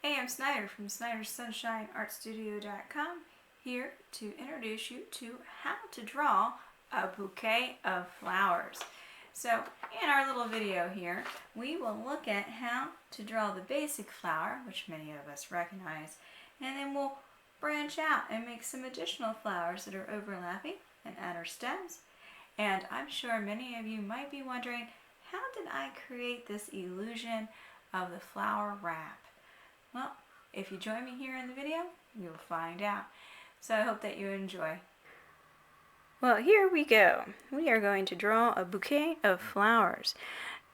Hey, I'm Snyder from SnyderSunshineArtStudio.com, here to introduce you to how to draw a bouquet of flowers. So in our little video here, we will look at how to draw the basic flower, which many of us recognize, and then we'll branch out and make some additional flowers that are overlapping and add our stems. And I'm sure many of you might be wondering, how did I create this illusion of the flower wrap? Well, if you join me here in the video, you'll find out. So I hope that you enjoy. Well, here we go. We are going to draw a bouquet of flowers.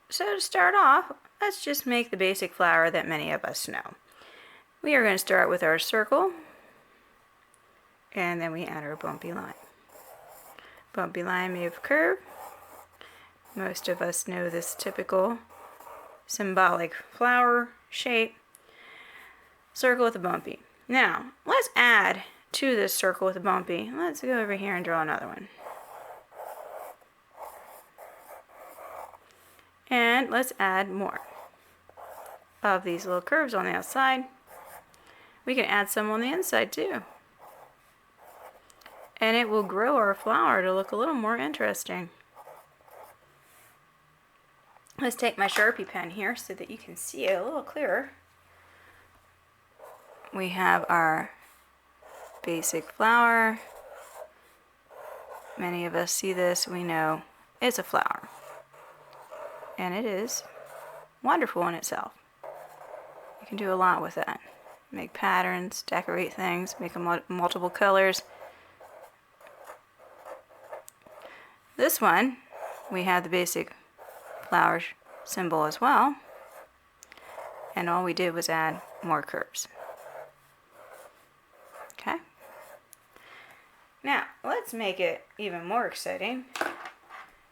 So to start off, let's just make the basic flower that many of us know. We are going to start with our circle, and then we add our bumpy line. Bumpy line made of curve. Most of us know this typical symbolic flower shape. Circle with a bumpy. Now, let's add to this circle with a bumpy. Let's go over here and draw another one. And let's add more of these little curves on the outside. We can add some on the inside too. And it will grow our flower to look a little more interesting. Let's take my Sharpie pen here so that you can see it a little clearer. We have our basic flower. Many of us see this, we know it's a flower. And it is wonderful in itself. You can do a lot with that. Make patterns, decorate things, make them multiple colors. This one, we have the basic flower symbol as well. And all we did was add more curves. Okay. Now, let's make it even more exciting.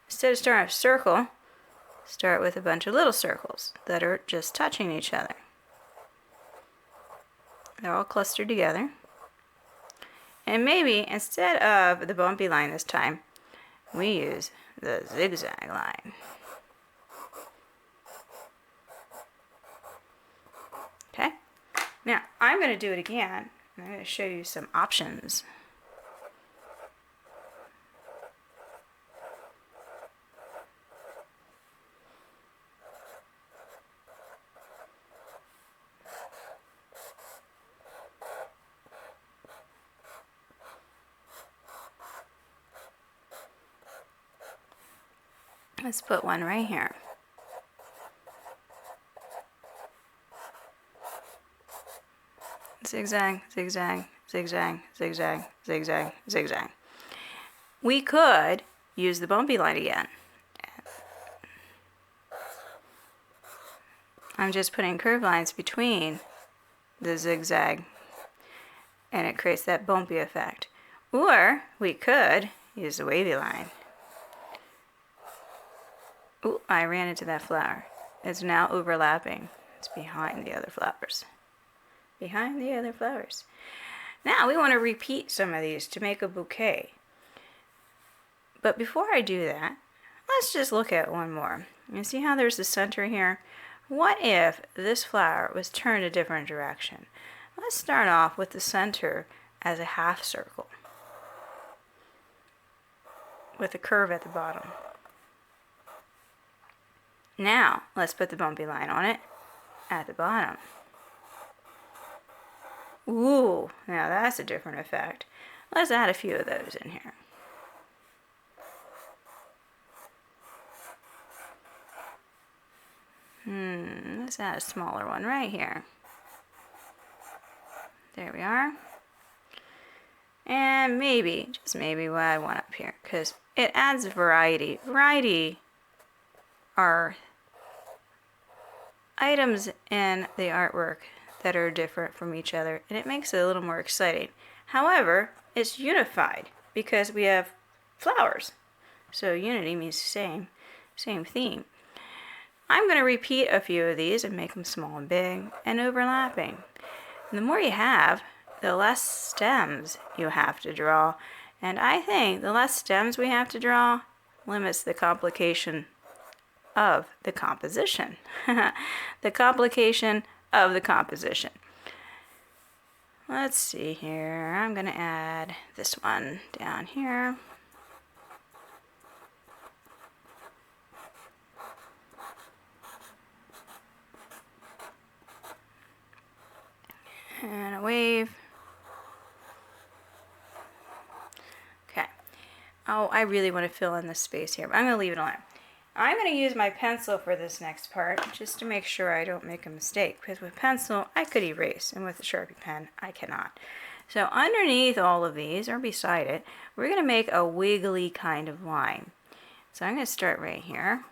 Instead of starting a circle, start with a bunch of little circles that are just touching each other. They're all clustered together. And maybe instead of the bumpy line this time, we use the zigzag line. Okay. Now, I'm going to do it again. I'm going to show you some options. Let's put one right here. Zigzag, zigzag, zigzag, zigzag, zigzag, zigzag. We could use the bumpy line again. I'm just putting curved lines between the zigzag, and it creates that bumpy effect. Or we could use the wavy line. Ooh, I ran into that flower. It's now overlapping. It's behind the other flowers. Behind the other flowers. Now we want to repeat some of these to make a bouquet. But before I do that, let's just look at one more. You see how there's the center here? What if this flower was turned a different direction? Let's start off with the center as a half circle with a curve at the bottom. Now let's put the bumpy line on it at the bottom. Ooh, now that's a different effect. Let's add a few of those in here. Let's add a smaller one right here. There we are. And maybe, just maybe what I want up here, because it adds variety. Variety are items in the artwork that are different from each other, and it makes it a little more exciting. However, it's unified because we have flowers. So unity means same theme. I'm going to repeat a few of these and make them small and big and overlapping. And the more you have, the less stems you have to draw. And I think the less stems we have to draw limits the complication of the composition. The complication of the composition. let's see here. I'm going to add this one down here. And a wave. Okay. Oh, I really want to fill in this space here, but I'm going to leave it alone. I'm going to use my pencil for this next part, just to make sure I don't make a mistake, because with pencil, I could erase, and with a Sharpie pen, I cannot. So underneath all of these, or beside it, we're going to make a wiggly kind of line. So I'm going to start right here.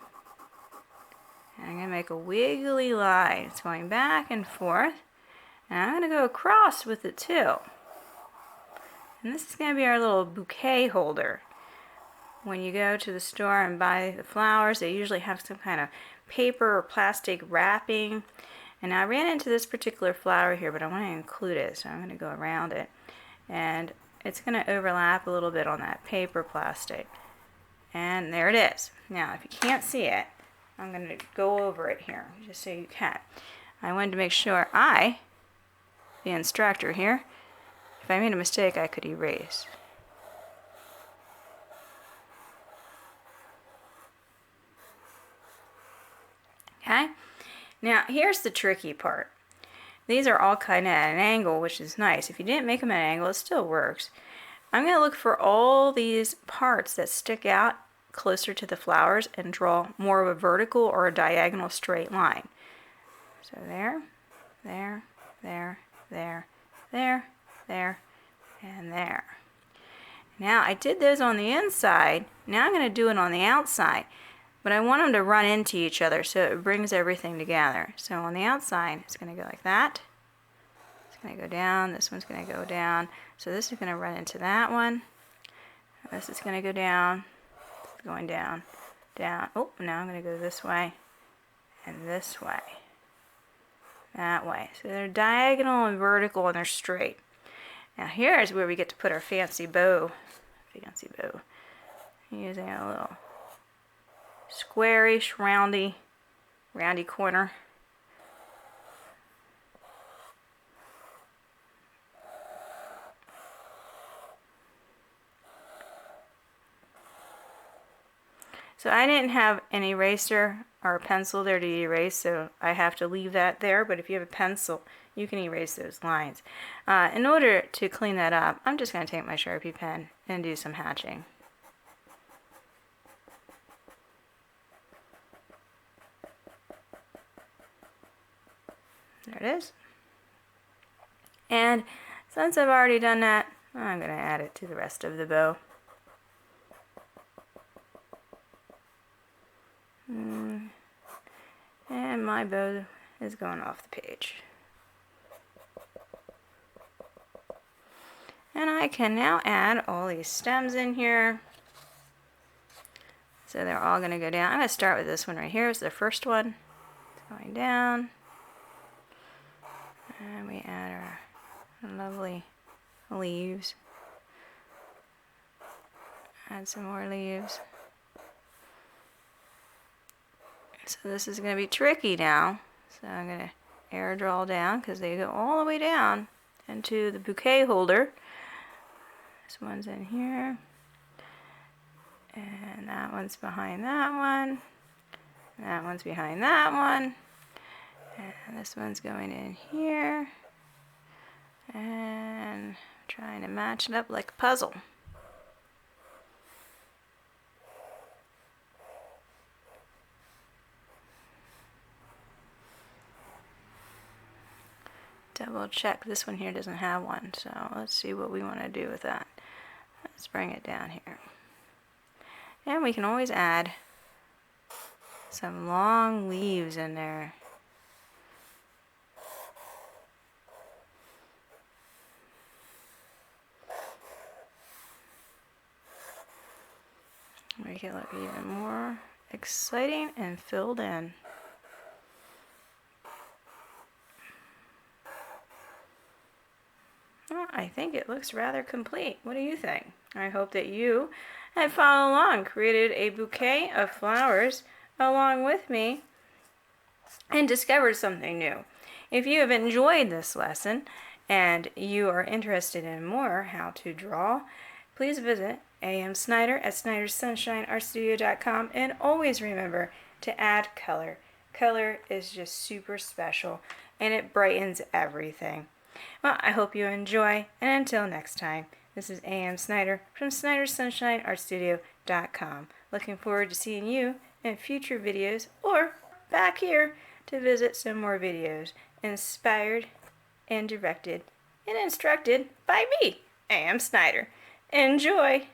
And I'm going to make a wiggly line. It's going back and forth. And I'm going to go across with it too. And this is going to be our little bouquet holder. When you go to the store and buy the flowers, they usually have some kind of paper or plastic wrapping. And I ran into this particular flower here, but I want to include it, so I'm going to go around it. And it's going to overlap a little bit on that paper plastic. And there it is. Now, if you can't see it, I'm going to go over it here, just so you can. I wanted to make sure the instructor here, if I made a mistake, I could erase. Okay, now here's the tricky part. These are all kind of at an angle, which is nice. If you didn't make them at an angle, it still works. I'm going to look for all these parts that stick out closer to the flowers and draw more of a vertical or a diagonal straight line. So there, there, there, there, there, there, and there. Now I did those on the inside. Now I'm going to do it on the outside. But I want them to run into each other so it brings everything together. So on the outside, it's going to go like that. It's going to go down. This one's going to go down. So this is going to run into that one. This is going to go down. It's going down, down. Oh, now I'm going to go this way and this way. That way. So they're diagonal and vertical and they're straight. Now here's where we get to put our fancy bow. Fancy bow. Using a little squarish, roundy corner. So I didn't have an eraser or a pencil there to erase, so I have to leave that there, but if you have a pencil, you can erase those lines. In order to clean that up, I'm just going to take my Sharpie pen and do some hatching. There it is. And since I've already done that, I'm going to add it to the rest of the bow. And my bow is going off the page. And I can now add all these stems in here. So they're all going to go down. I'm going to start with this one right here. It's the first one. It's going down. And we add our lovely leaves. Add some more leaves. So this is going to be tricky now. So I'm going to air draw down because they go all the way down into the bouquet holder. This one's in here. And that one's behind that one. That one's behind that one. And this one's going in here. And trying to match it up like a puzzle. Double check, this one here doesn't have one, so let's see what we want to do with that. Let's bring it down here. And we can always add some long leaves in there. Make it look even more exciting and filled in. Well, I think it looks rather complete. What do you think? I hope that you have followed along, created a bouquet of flowers along with me, and discovered something new. If you have enjoyed this lesson and you are interested in more how to draw, please visit A.M. Snyder at snyderssunshineartstudio.com, and always remember to add color. Color is just super special, and it brightens everything. Well, I hope you enjoy, and until next time, this is A.M. Snyder from snyderssunshineartstudio.com. Looking forward to seeing you in future videos, or back here to visit some more videos inspired and directed and instructed by me, A.M. Snyder. Enjoy!